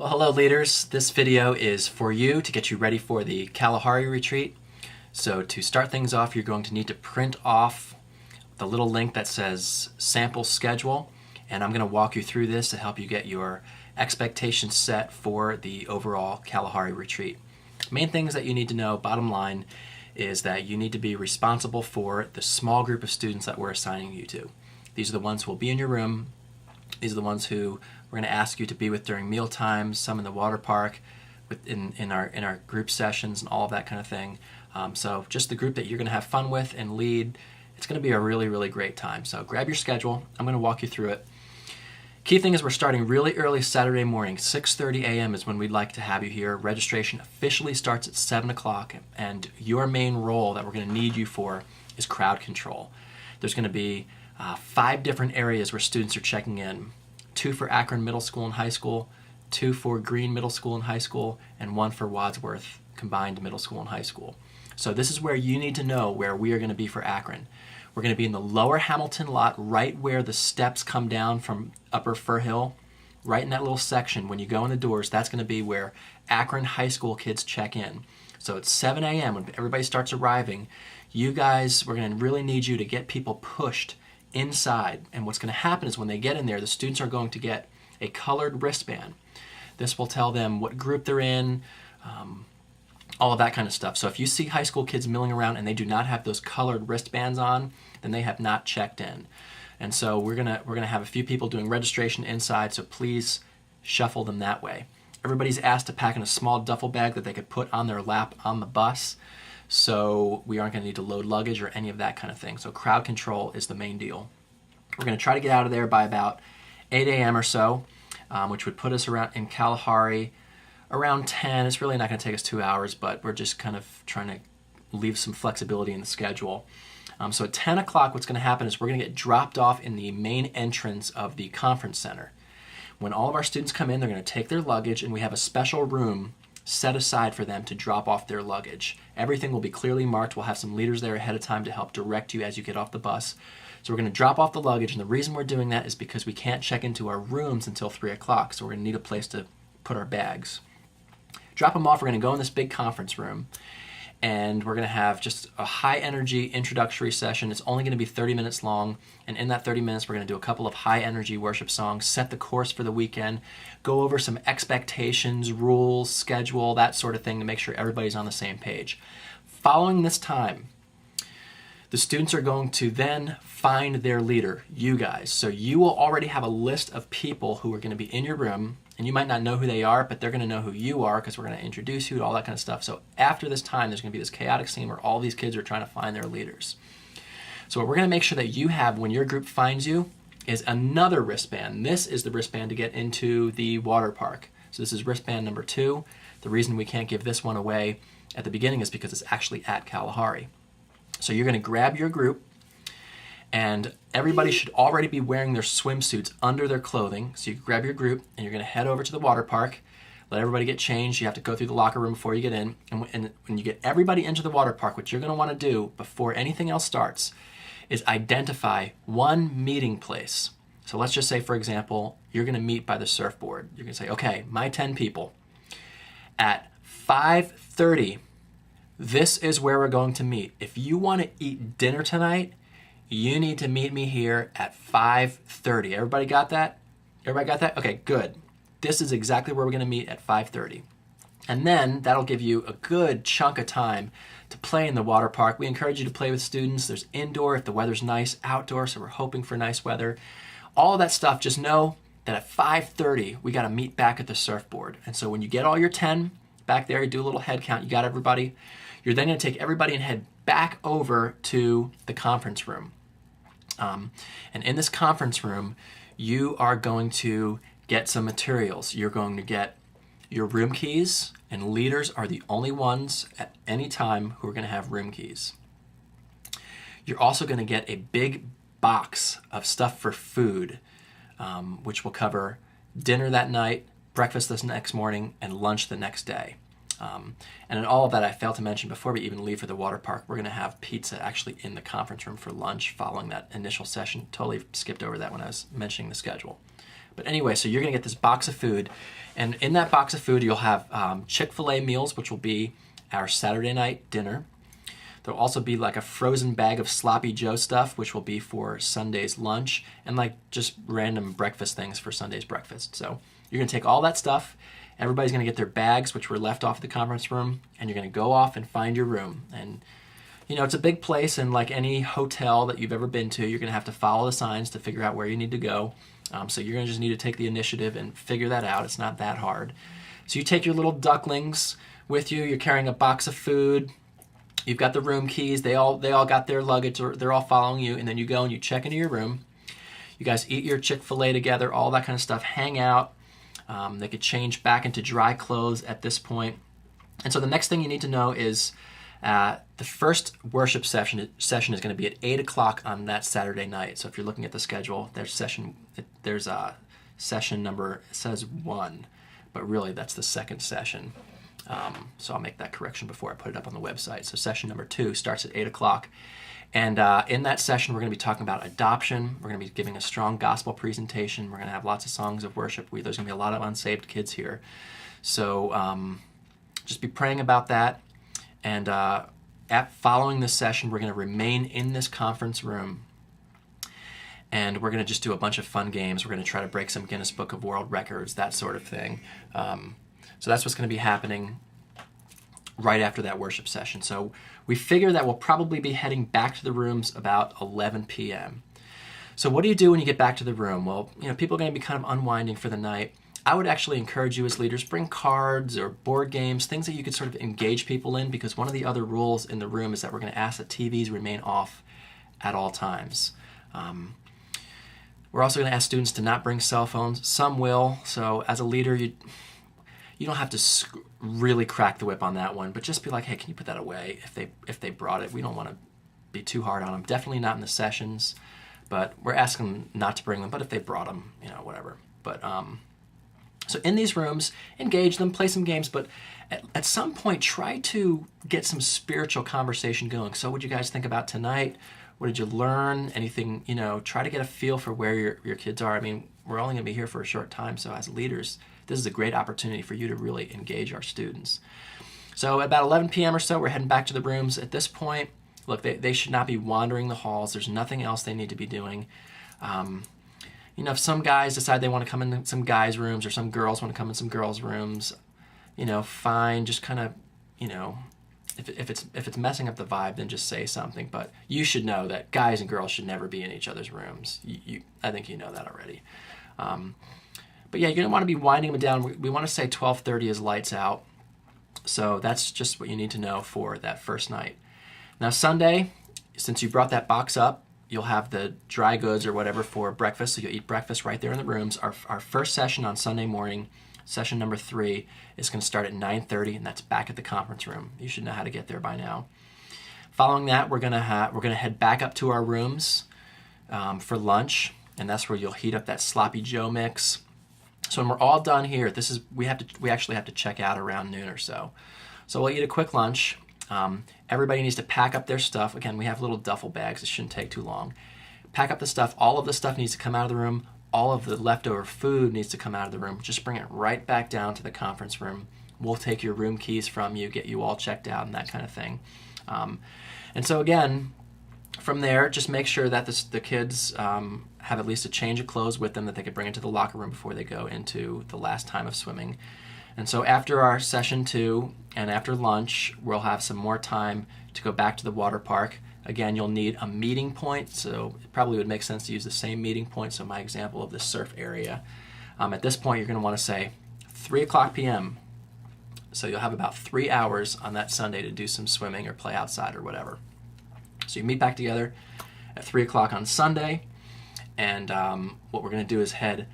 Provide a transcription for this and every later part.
Well, hello leaders. This video is for you to get you ready for the Kalahari retreat. So to start things off, you're going to need to print off the little link that says sample schedule, and I'm going to walk you through this to help you get your expectations set for the overall Kalahari retreat. Main things that you need to know, bottom line, is that you need to be responsible for the small group of students that we're assigning you to. These are the ones who will be in your room. These are the ones who we're going to ask you to be with during meal times, some in the water park, in our group sessions and all of that kind of thing. So just the group that you're going to have fun with and lead. It's going to be a really, really great time. So grab your schedule. I'm going to walk you through it. Key thing is we're starting really early Saturday morning. 6:30 a.m. is when we'd like to have you here. Registration officially starts at 7 o'clock, and your main role that we're going to need you for is crowd control. There's going to be 5 different areas where students are checking in. 2 for Akron Middle School and High School, 2 for Green Middle School and High School, and 1 for Wadsworth Combined Middle School and High School. So this is where you need to know where we are going to be for Akron. We're going to be in the lower Hamilton lot, right where the steps come down from Upper Fir Hill, right in that little section. When you go in the doors, that's going to be where Akron High School kids check in. So it's 7 a.m. when everybody starts arriving. You guys, we're going to really need you to get people pushed inside. And what's going to happen is when they get in there, the students are going to get a colored wristband. This will tell them what group they're in, all of that kind of stuff. So if you see high school kids milling around and they do not have those colored wristbands on, then they have not checked in. And so we're gonna have a few people doing registration inside, so please shuffle them that way. Everybody's asked to pack in a small duffel bag that they could put on their lap on the bus, so we aren't gonna need to load luggage or any of that kind of thing. So crowd control is the main deal. We're gonna try to get out of there by about 8 a.m. or so, which would put us around in Kalahari around 10. It's really not going to take us 2 hours, but we're just kind of trying to leave some flexibility in the schedule. So at 10 o'clock, what's going to happen is we're going to get dropped off in the main entrance of the conference center. When all of our students come in, they're going to take their luggage, and we have a special room set aside for them to drop off their luggage. Everything will be clearly marked. We'll have some leaders there ahead of time to help direct you as you get off the bus. So we're going to drop off the luggage, and the reason we're doing that is because we can't check into our rooms until 3 o'clock, so we're going to need a place to put our bags. Drop them off. We're going to go in this big conference room, and we're going to have just a high energy introductory session. It's only going to be 30 minutes long, and in that 30 minutes we're going to do a couple of high energy worship songs, set the course for the weekend, go over some expectations, rules, schedule, that sort of thing to make sure everybody's on the same page. Following this time, the students are going to then find their leader, you guys. So you will already have a list of people who are going to be in your room, and you might not know who they are, but they're going to know who you are because we're going to introduce you to all that kind of stuff. So after this time, there's going to be this chaotic scene where all these kids are trying to find their leaders. So what we're going to make sure that you have when your group finds you is another wristband. This is the wristband to get into the water park. So this is wristband number 2. The reason we can't give this one away at the beginning is because it's actually at Kalahari. So you're going to grab your group, and everybody should already be wearing their swimsuits under their clothing. So you grab your group, and you're going to head over to the water park, let everybody get changed. You have to go through the locker room before you get in. And when you get everybody into the water park, what you're going to want to do before anything else starts is identify one meeting place. So let's just say, for example, you're going to meet by the surfboard. You're going to say, okay, my 10 people, at 5:30, this is where we're going to meet. If you want to eat dinner tonight, you need to meet me here at 5:30. Everybody got that? Everybody got that? Okay, good. This is exactly where we're going to meet at 5:30. And then that'll give you a good chunk of time to play in the water park. We encourage you to play with students. There's indoor if the weather's nice, outdoor, so we're hoping for nice weather. All of that stuff, just know that at 5:30, we got to meet back at the surfboard. And so when you get all your 10 back there, you do a little head count, you got everybody. You're then going to take everybody and head back over to the conference room. And in this conference room, you are going to get some materials. You're going to get your room keys, and leaders are the only ones at any time who are going to have room keys. You're also going to get a big box of stuff for food, which will cover dinner that night, breakfast this next morning, and lunch the next day. And in all of that, I failed to mention, before we even leave for the water park, we're going to have pizza actually in the conference room for lunch following that initial session. Totally skipped over that when I was mentioning the schedule. But anyway, so you're going to get this box of food. And in that box of food, you'll have Chick-fil-A meals, which will be our Saturday night dinner. There'll also be like a frozen bag of Sloppy Joe stuff, which will be for Sunday's lunch, and like just random breakfast things for Sunday's breakfast. So you're going to take all that stuff. Everybody's going to get their bags, which were left off at the conference room, and you're going to go off and find your room. And, you know, it's a big place, and like any hotel that you've ever been to, you're going to have to follow the signs to figure out where you need to go. So you're going to just need to take the initiative and figure that out. It's not that hard. So you take your little ducklings with you. You're carrying a box of food. You've got the room keys. They all got their luggage. Or they're all following you. And then you go and you check into your room. You guys eat your Chick-fil-A together, all that kind of stuff. Hang out. They could change back into dry clothes at this point. And so the next thing you need to know is the first worship session is going to be at 8 o'clock on that Saturday night. So if you're looking at the schedule, there's a session number, it says 1, but really that's the second session. So I'll make that correction before I put it up on the website. So session number 2 starts at 8 o'clock. And in that session, we're going to be talking about adoption. We're going to be giving a strong gospel presentation. We're going to have lots of songs of worship. There's going to be a lot of unsaved kids here. So just be praying about that. And following this session, we're going to remain in this conference room. And we're going to just do a bunch of fun games. We're going to try to break some Guinness Book of World Records, that sort of thing. So that's what's going to be happening right after that worship session. So we figure that we'll probably be heading back to the rooms about 11 p.m. So what do you do when you get back to the room? Well, you know, people are going to be kind of unwinding for the night. I would actually encourage you as leaders, bring cards or board games, things that you could sort of engage people in, because one of the other rules in the room is that we're going to ask that TVs remain off at all times. We're also going to ask students to not bring cell phones. Some will. So as a leader, you don't have to really crack the whip on that one, but just be like, hey, can you put that away if they brought it? We don't want to be too hard on them. Definitely not in the sessions, but we're asking them not to bring them. But if they brought them, you know, whatever. But so in these rooms, engage them, play some games, but at some point, try to get some spiritual conversation going. So what did you guys think about tonight? What did you learn? Anything, you know, try to get a feel for where your kids are. I mean, we're only going to be here for a short time, so as leaders, this is a great opportunity for you to really engage our students. So at about 11 p.m. or so, we're heading back to the rooms. At this point, look, they should not be wandering the halls. There's nothing else they need to be doing. You know, if some guys decide they want to come in some guys' rooms or some girls want to come in some girls' rooms, you know, fine. Just kind of, you know, if it's messing up the vibe, then just say something. But you should know that guys and girls should never be in each other's rooms. I think you know that already. But yeah, you're going to want to be winding them down. We want to say 12:30 is lights out. So that's just what you need to know for that first night. Now Sunday, since you brought that box up, you'll have the dry goods or whatever for breakfast. So you'll eat breakfast right there in the rooms. Our first session on Sunday morning, session number 3, is going to start at 9:30, and that's back at the conference room. You should know how to get there by now. Following that, we're going to head back up to our rooms for lunch, and that's where you'll heat up that Sloppy Joe mix. So when we're all done here, we actually have to check out around noon or so. So we'll eat a quick lunch. Everybody needs to pack up their stuff. Again, we have little duffel bags. It shouldn't take too long. Pack up the stuff. All of the stuff needs to come out of the room. All of the leftover food needs to come out of the room. Just bring it right back down to the conference room. We'll take your room keys from you, get you all checked out and that kind of thing. And so again, from there, just make sure that the kids have at least a change of clothes with them that they could bring into the locker room before they go into the last time of swimming. And so after our session 2 and after lunch, we'll have some more time to go back to the water park. Again, you'll need a meeting point, so it probably would make sense to use the same meeting point. So my example of the surf area. At this point, you're going to want to say 3 o'clock p.m. So you'll have about 3 hours on that Sunday to do some swimming or play outside or whatever. So you meet back together at 3 o'clock on Sunday, and what we're going to do is head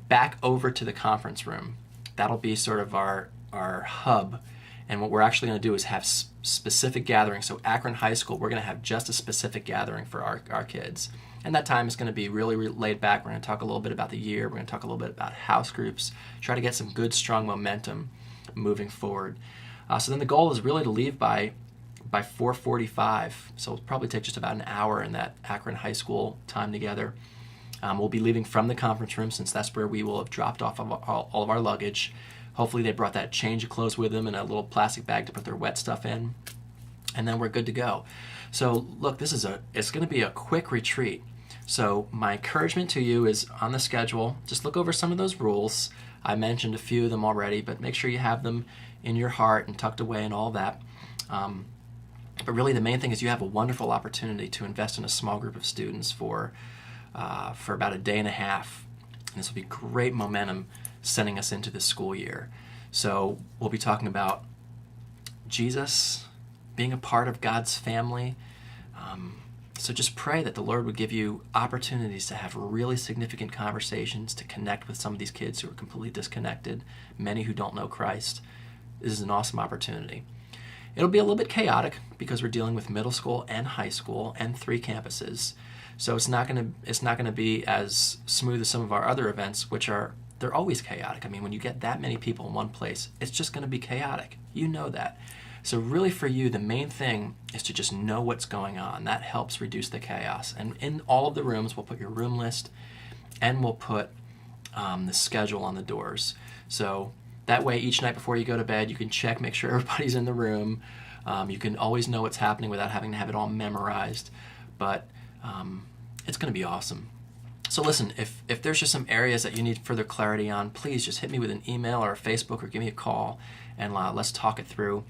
back over to the conference room. That'll be sort of our hub, and what we're actually going to do is have specific gatherings. So Akron High School, we're going to have just a specific gathering for our kids, and that time is going to be really laid back. We're going to talk a little bit about the year. We're going to talk a little bit about house groups, try to get some good, strong momentum moving forward. So then the goal is really to leave by 4:45, so it'll probably take just about an hour in that Akron High School time together. We'll be leaving from the conference room since that's where we will have dropped off of all of our luggage. Hopefully they brought that change of clothes with them in a little plastic bag to put their wet stuff in. And then we're good to go. So look, it's going to be a quick retreat. So my encouragement to you is on the schedule, just look over some of those rules. I mentioned a few of them already, but make sure you have them in your heart and tucked away and all that. But really the main thing is you have a wonderful opportunity to invest in a small group of students for about a day and a half. And this will be great momentum sending us into the school year. So we'll be talking about Jesus, being a part of God's family. So just pray that the Lord would give you opportunities to have really significant conversations, to connect with some of these kids who are completely disconnected, many who don't know Christ. This is an awesome opportunity. It'll be a little bit chaotic because we're dealing with middle school and high school and 3 campuses. So it's not going to be as smooth as some of our other events, they're always chaotic. I mean, when you get that many people in one place, it's just going to be chaotic. You know that. So really for you, the main thing is to just know what's going on. That helps reduce the chaos. And in all of the rooms, we'll put your room list and we'll put the schedule on the doors. So that way, each night before you go to bed, you can check, make sure everybody's in the room. You can always know what's happening without having to have it all memorized. But it's going to be awesome. So listen, if there's just some areas that you need further clarity on, please just hit me with an email or a Facebook or give me a call and let's talk it through.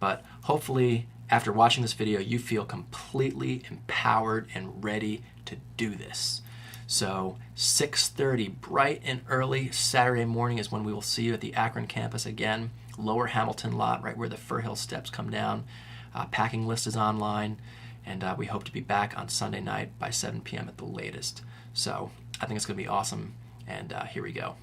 But hopefully, after watching this video, you feel completely empowered and ready to do this. So 6:30, bright and early Saturday morning is when we will see you at the Akron campus again, Lower Hamilton lot, right where the Fir Hill steps come down. Packing list is online, and we hope to be back on Sunday night by 7 p.m. at the latest. So I think it's going to be awesome, and here we go.